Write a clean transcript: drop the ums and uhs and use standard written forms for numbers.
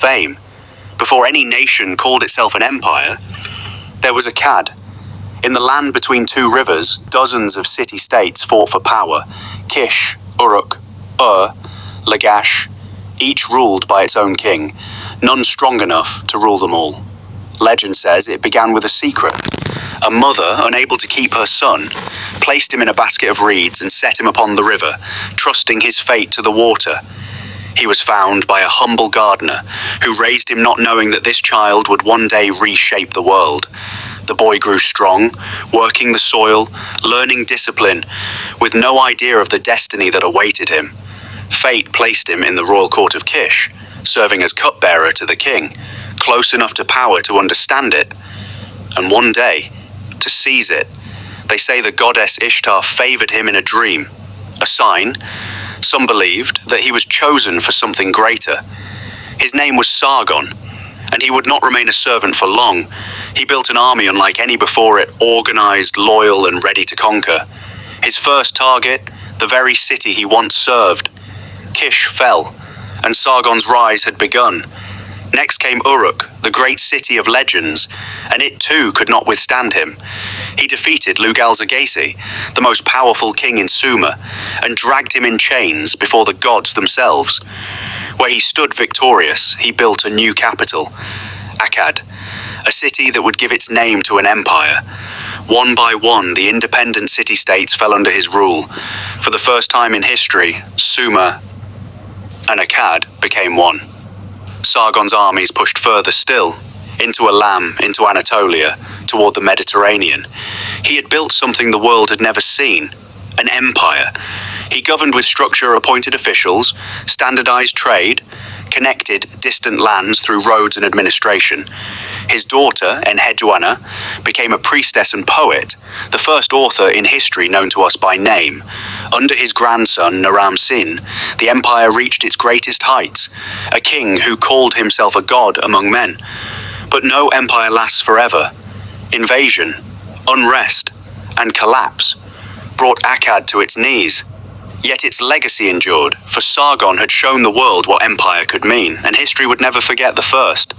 fame. Before any nation called itself an empire, there was Akkad. In the land between two rivers, dozens of city-states fought for power. Kish, Uruk, Lagash, each ruled by its own king, none strong enough to rule them all. Legend says it began with a secret. A mother, unable to keep her son, placed him in a basket of reeds and set him upon the river, trusting his fate to the water. He was found by a humble gardener, who raised him not knowing that this child would one day reshape the world. The boy grew strong, working the soil, learning discipline, with no idea of the destiny that awaited him. Fate placed him in the royal court of Kish, serving as cupbearer to the king, close enough to power to understand it, and one day, to seize it. They say the goddess Ishtar favored him in a dream, a sign. Some believed that he was chosen for something greater. His name was Sargon, and he would not remain a servant for long. He built an army unlike any before it, organized, loyal, and ready to conquer. His first target, the very city he once served. Kish fell, and Sargon's rise had begun. Next came Uruk, the great city of legends, and it too could not withstand him. He defeated Lugal-Zaggisi, the most powerful king in Sumer, and dragged him in chains before the gods themselves. Where he stood victorious, he built a new capital, Akkad, a city that would give its name to an empire. One by one, the independent city-states fell under his rule. For the first time in history, Sumer and Akkad became one. Sargon's armies pushed further still, into Elam, into Anatolia, toward the Mediterranean. He had built something the world had never seen, an empire. He governed with structure-appointed officials, standardized trade, connected distant lands through roads and administration. His daughter, Enheduanna, became a priestess and poet, the first author in history known to us by name. Under his grandson, Naram-Sin, the empire reached its greatest heights, a king who called himself a god among men. But no empire lasts forever. Invasion, unrest, and collapse brought Akkad to its knees. Yet its legacy endured, for Sargon had shown the world what empire could mean, and history would never forget the first.